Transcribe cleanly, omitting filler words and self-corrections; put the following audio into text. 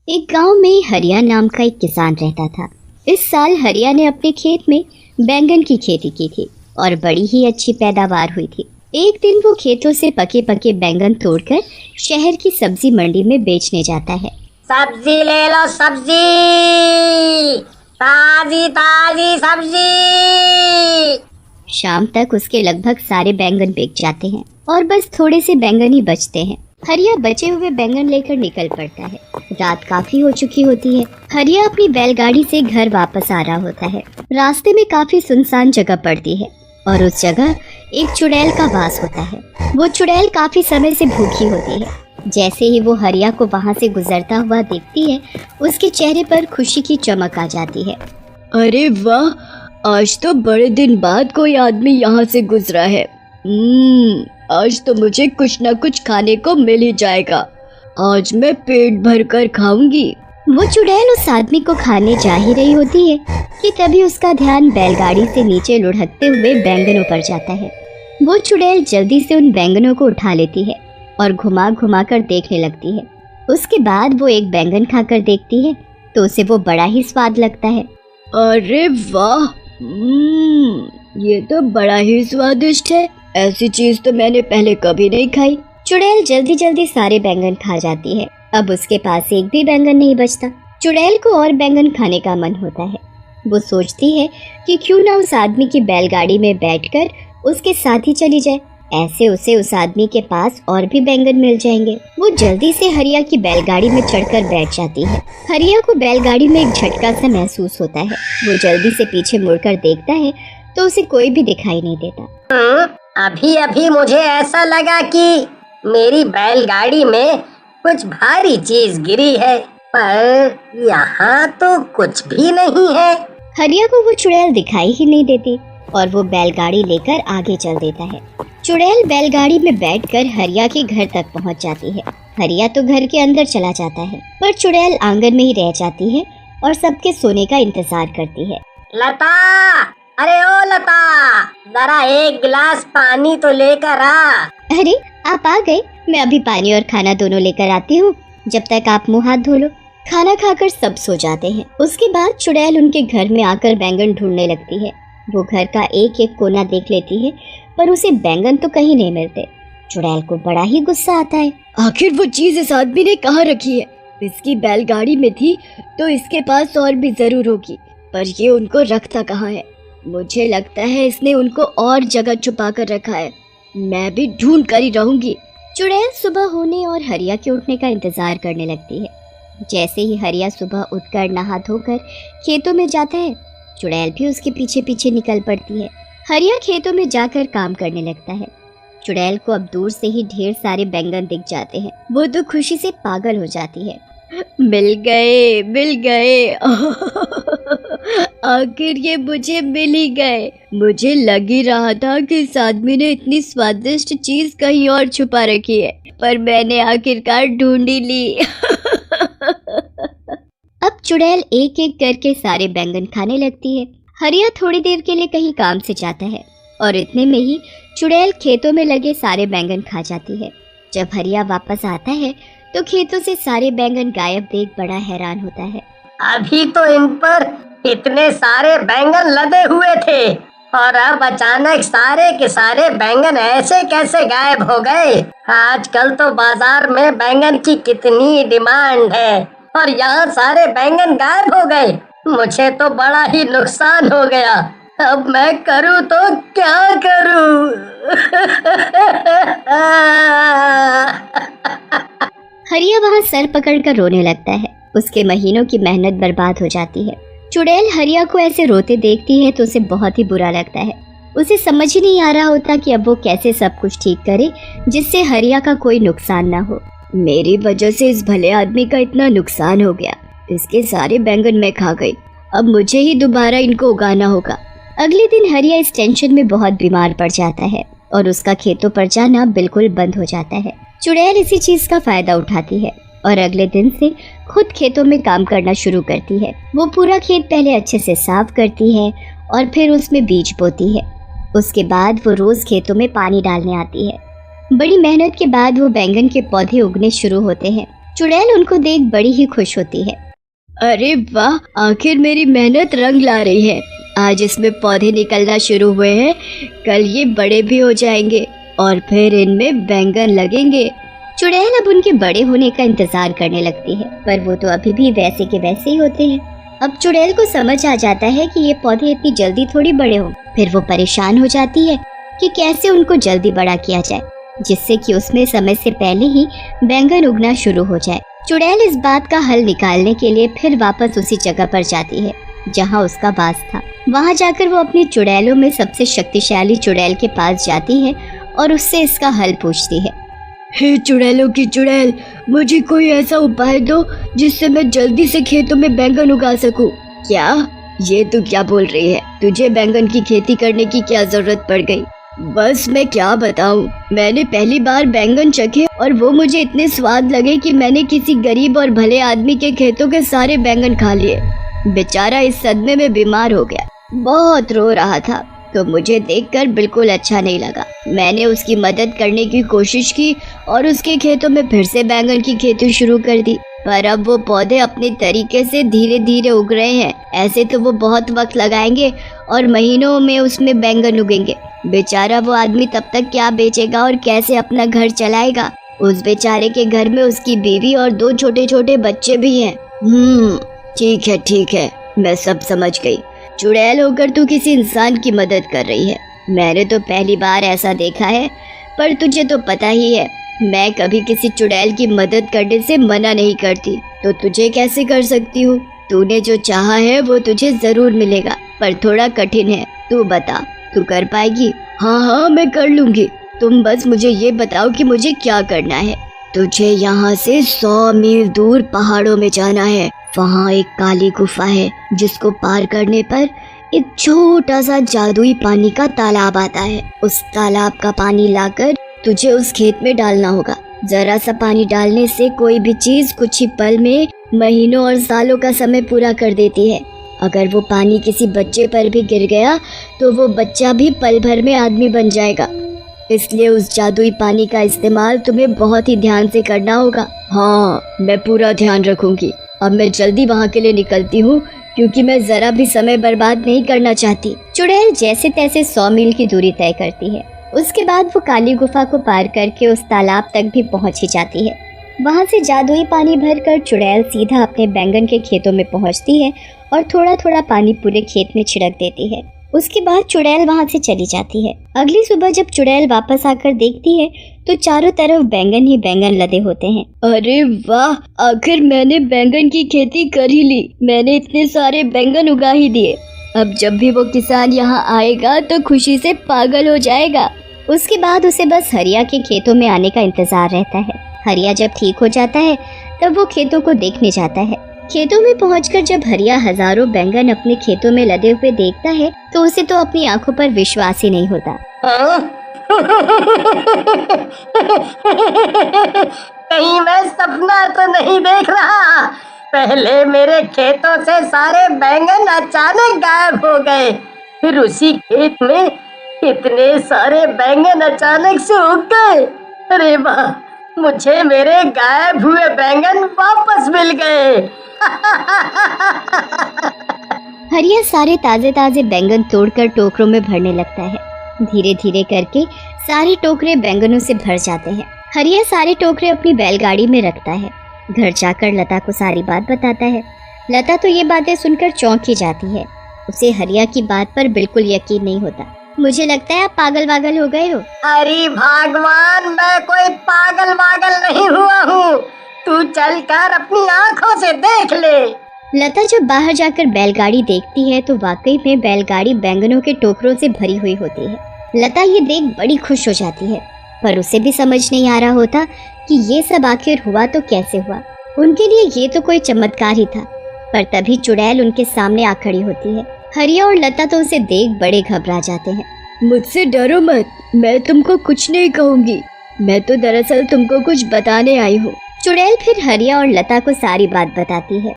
एक गांव में हरिया नाम का एक किसान रहता था। इस साल हरिया ने अपने खेत में बैंगन की खेती की थी और बड़ी ही अच्छी पैदावार हुई थी। एक दिन वो खेतों से पके पके बैंगन तोड़कर शहर की सब्जी मंडी में बेचने जाता है। सब्जी ले लो, सब्जी ताजी ताजी सब्जी। शाम तक उसके लगभग सारे बैंगन बिक जाते हैं और बस थोड़े से बैंगन ही बचते हैं। हरिया बचे हुए बैंगन लेकर निकल पड़ता है। रात काफी हो चुकी होती है। हरिया अपनी बैलगाड़ी से घर वापस आ रहा होता है। रास्ते में काफी सुनसान जगह पड़ती है और उस जगह एक चुड़ैल का वास होता है। वो चुड़ैल काफी समय से भूखी होती है। जैसे ही वो हरिया को वहाँ से गुजरता हुआ देखती है, उसके चेहरे पर खुशी की चमक आ जाती है। अरे वाह, आज तो बड़े दिन बाद कोई आदमी यहाँ से गुजरा है। आज तो मुझे कुछ न कुछ खाने को मिल ही जाएगा। आज मैं पेट भर कर खाऊंगी। वो चुड़ैल उस आदमी को खाने जा ही रही होती है कि तभी उसका ध्यान बैलगाड़ी से नीचे लुढ़कते हुए बैंगनों पर जाता है। वो चुड़ैल जल्दी से उन बैंगनों को उठा लेती है और घुमा घुमा कर देखने लगती है। उसके बाद वो एक बैंगन खाकर देखती है तो उसे वो बड़ा ही स्वाद लगता है। अरे वाह, ये तो बड़ा ही स्वादिष्ट है। ऐसी चीज तो मैंने पहले कभी नहीं खाई। चुड़ैल जल्दी जल्दी सारे बैंगन खा जाती है। अब उसके पास एक भी बैंगन नहीं बचता। चुड़ैल को और बैंगन खाने का मन होता है। वो सोचती है कि क्यों ना उस आदमी की बैलगाड़ी में बैठकर उसके साथ ही चली जाए। ऐसे उसे उस आदमी के पास और भी बैंगन मिल जाएंगे। वो जल्दी से हरिया की बैलगाड़ी में चढ़कर बैठ जाती है। हरिया को बैलगाड़ी में एक झटका सा महसूस होता है। वो जल्दी से पीछे मुड़कर देखता है तो उसे कोई भी दिखाई नहीं देता। अभी अभी मुझे ऐसा लगा कि मेरी बैलगाड़ी में कुछ भारी चीज गिरी है, पर यहाँ तो कुछ भी नहीं है। हरिया को वो चुड़ैल दिखाई ही नहीं देती और वो बैलगाड़ी लेकर आगे चल देता है। चुड़ैल बैलगाड़ी में बैठकर हरिया के घर तक पहुँच जाती है। हरिया तो घर के अंदर चला जाता है, पर चुड़ैल आंगन में ही रह जाती है और सबके सोने का इंतजार करती है। लता, अरे ओ लता, जरा एक गिलास पानी तो लेकर आ। अरे आप आ गए, मैं अभी पानी और खाना दोनों लेकर आती हूँ। जब तक आप मुँह हाथ धो लो। खाना खाकर सब सो जाते हैं। उसके बाद चुड़ैल उनके घर में आकर बैंगन ढूंढने लगती है। वो घर का एक एक कोना देख लेती है, पर उसे बैंगन तो कहीं नहीं मिलते। चुड़ैल को बड़ा ही गुस्सा आता है। आखिर वो चीज इस आदमी ने कहाँ रखी है? इसकी बैलगाड़ी में थी तो इसके पास और भी जरूर होगी, पर ये उनको रखता कहाँ है? मुझे लगता है इसने उनको और जगह छुपा कर रखा है। मैं भी ढूंढ कर ही रहूंगी। चुड़ैल सुबह होने और हरिया के उठने का इंतजार करने लगती है। जैसे ही हरिया सुबह उठकर नहा धोकर खेतों में जाता है, चुड़ैल भी उसके पीछे पीछे निकल पड़ती है। हरिया खेतों में जाकर काम करने लगता है। चुड़ैल को अब दूर से ही ढेर सारे बैंगन दिख जाते हैं। वो तो खुशी से पागल हो जाती है। मिल गए, मिल गए। आखिर ये मुझे मिल ही गए। मुझे लग ही रहा था कि इस आदमी ने इतनी स्वादिष्ट चीज कहीं और छुपा रखी है, पर मैंने आखिरकार ढूंढ ही ली। अब चुड़ैल एक एक करके सारे बैंगन खाने लगती है। हरिया थोड़ी देर के लिए कहीं काम से जाता है और इतने में ही चुड़ैल खेतों में लगे सारे बैंगन खा जाती है। जब हरिया वापस आता है तो खेतों से सारे बैंगन गायब देख बड़ा हैरान होता है। अभी तो इन पर इतने सारे बैंगन लदे हुए थे और अब अचानक सारे के सारे बैंगन ऐसे कैसे गायब हो गए? आजकल तो बाजार में बैंगन की कितनी डिमांड है और यहाँ सारे बैंगन गायब हो गए। मुझे तो बड़ा ही नुकसान हो गया। अब मैं करूँ तो क्या करूँ? हरिया वहाँ सर पकड़कर रोने लगता है। उसके महीनों की मेहनत बर्बाद हो जाती है। चुड़ैल हरिया को ऐसे रोते देखती है तो उसे बहुत ही बुरा लगता है। उसे समझ ही नहीं आ रहा होता कि अब वो कैसे सब कुछ ठीक करे जिससे हरिया का कोई नुकसान ना हो। मेरी वजह से इस भले आदमी का इतना नुकसान हो गया। इसके सारे बैंगन मैं खा गई। अब मुझे ही दोबारा इनको उगाना होगा। अगले दिन हरिया इस टेंशन में बहुत बीमार पड़ जाता है और उसका खेतों पर जाना बिल्कुल बंद हो जाता है। चुड़ैल इसी चीज का फायदा उठाती है और अगले दिन से खुद खेतों में काम करना शुरू करती है। वो पूरा खेत पहले अच्छे से साफ करती है और फिर उसमें बीज बोती है। उसके बाद वो रोज खेतों में पानी डालने आती है। बड़ी मेहनत के बाद वो बैंगन के पौधे उगने शुरू होते हैं। चुड़ैल उनको देख बड़ी ही खुश होती है। अरे वाह, आखिर मेरी मेहनत रंग ला रही है। आज इसमें पौधे निकलना शुरू हुए हैं, कल ये बड़े भी हो जाएंगे और फिर इनमें बैंगन लगेंगे। चुड़ैल अब उनके बड़े होने का इंतजार करने लगती है, पर वो तो अभी भी वैसे के वैसे ही होते हैं। अब चुड़ैल को समझ आ जाता है कि ये पौधे इतनी जल्दी थोड़ी बड़े हों। फिर वो परेशान हो जाती है कि कैसे उनको जल्दी बड़ा किया जाए, जिससे कि उसमें समय से पहले ही बैंगन उगना शुरू हो जाए। चुड़ैल इस बात का हल निकालने के लिए फिर वापस उसी जगह पर जाती है जहाँ उसका वास था। वहाँ जाकर वो अपनी चुड़ैलों में सबसे शक्तिशाली चुड़ैल के पास जाती है और उससे इसका हल पूछती है। हे चुड़ैलों की चुड़ैल, मुझे कोई ऐसा उपाय दो जिससे मैं जल्दी से खेतों में बैंगन उगा सकूं। क्या? ये तू क्या बोल रही है? तुझे बैंगन की खेती करने की क्या जरूरत पड़ गई? बस मैं क्या बताऊं, मैंने पहली बार बैंगन चखे और वो मुझे इतने स्वाद लगे कि मैंने किसी गरीब और भले आदमी के खेतों के सारे बैंगन खा लिए। बेचारा इस सदमे में बीमार हो गया, बहुत रो रहा था, तो मुझे देखकर बिल्कुल अच्छा नहीं लगा। मैंने उसकी मदद करने की कोशिश की और उसके खेतों में फिर से बैंगन की खेती शुरू कर दी, पर अब वो पौधे अपने तरीके से धीरे धीरे उग रहे हैं। ऐसे तो वो बहुत वक्त लगाएंगे और महीनों में उसमें बैंगन उगेंगे। बेचारा वो आदमी तब तक क्या बेचेगा और कैसे अपना घर चलाएगा? उस बेचारे के घर में उसकी बीवी और 2 छोटे छोटे बच्चे भी हैं। ठीक है, मैं सब समझ गई। चुड़ैल होकर तू किसी इंसान की मदद कर रही है। मैंने तो पहली बार ऐसा देखा है, पर तुझे तो पता ही है मैं कभी किसी चुड़ैल की मदद करने से मना नहीं करती, तो तुझे कैसे कर सकती हूँ? तूने जो चाहा है वो तुझे जरूर मिलेगा, पर थोड़ा कठिन है। तू बता, तू कर पाएगी? हाँ, मैं कर लूँगी। तुम बस मुझे ये बताओ कि मुझे क्या करना है। तुझे यहाँ से 100 मील दूर पहाड़ों में जाना है। वहाँ एक काली गुफा है, जिसको पार करने पर एक छोटा सा जादुई पानी का तालाब आता है। उस तालाब का पानी लाकर तुझे उस खेत में डालना होगा। जरा सा पानी डालने से कोई भी चीज कुछ ही पल में महीनों और सालों का समय पूरा कर देती है। अगर वो पानी किसी बच्चे पर भी गिर गया तो वो बच्चा भी पल भर में आदमी बन जाएगा। इसलिए उस जादुई पानी का इस्तेमाल तुम्हें बहुत ही ध्यान से करना होगा। हाँ, मैं पूरा ध्यान रखूंगी। अब मैं जल्दी वहाँ के लिए निकलती हूँ, क्योंकि मैं जरा भी समय बर्बाद नहीं करना चाहती। चुड़ैल जैसे तैसे 100 मील की दूरी तय करती है। उसके बाद वो काली गुफा को पार करके उस तालाब तक भी पहुँच ही जाती है। वहाँ से जादुई पानी भरकर चुड़ैल सीधा अपने बैंगन के खेतों में पहुँचती है और थोड़ा थोड़ा पानी पूरे खेत में छिड़क देती है। उसके बाद चुड़ैल वहाँ से चली जाती है। अगली सुबह जब चुड़ैल वापस आकर देखती है तो चारों तरफ बैंगन ही बैंगन लदे होते हैं। अरे वाह, आखिर मैंने बैंगन की खेती कर ही ली। मैंने इतने सारे बैंगन उगा ही दिए। अब जब भी वो किसान यहाँ आएगा तो खुशी से पागल हो जाएगा। उसके बाद उसे बस हरिया के खेतों में आने का इंतजार रहता है। हरिया जब ठीक हो जाता है तब वो खेतों को देखने जाता है। खेतों में पहुंचकर जब हरिया हजारों बैंगन अपने खेतों में लदे हुए देखता है तो उसे तो अपनी आंखों पर विश्वास ही नहीं होता। कहीं मैं सपना तो नहीं देख रहा? पहले मेरे खेतों से सारे बैंगन अचानक गायब हो गए, फिर उसी खेत में इतने सारे बैंगन अचानक से उग गए। अरे वाह, मुझे मेरे गायब हुए बैंगन वापस मिल गए। हरिया सारे ताजे ताजे बैंगन तोड़कर टोकरों में भरने लगता है। धीरे धीरे करके सारे टोकरे बैंगनों से भर जाते हैं। हरिया सारे टोकरे अपनी बैलगाड़ी में रखता है। घर जाकर लता को सारी बात बताता है। लता तो ये बातें सुनकर चौंक ही जाती है। उसे हरिया की बात पर बिल्कुल यकीन नहीं होता। मुझे लगता है आप पागल वागल हो गए हो। अरे भगवान, मैं कोई पागल वागल नहीं हुआ हूँ। तू चलकर अपनी आँखों से देख ले। लता जब बाहर जाकर बैलगाड़ी देखती है तो वाकई में बैलगाड़ी बैंगनों के टोकरों से भरी हुई होती है। लता ये देख बड़ी खुश हो जाती है, पर उसे भी समझ नहीं आ रहा होता कि ये सब आखिर हुआ तो कैसे हुआ। उनके लिए ये तो कोई चमत्कार ही था। पर तभी चुड़ैल उनके सामने आ खड़ी होती है। हरिया और लता तो उसे देख बड़े घबरा जाते हैं। मुझसे डरो मत, मैं तुमको कुछ नहीं कहूँगी। मैं तो दरअसल तुमको कुछ बताने आई हूँ। चुड़ैल फिर हरिया और लता को सारी बात बताती है।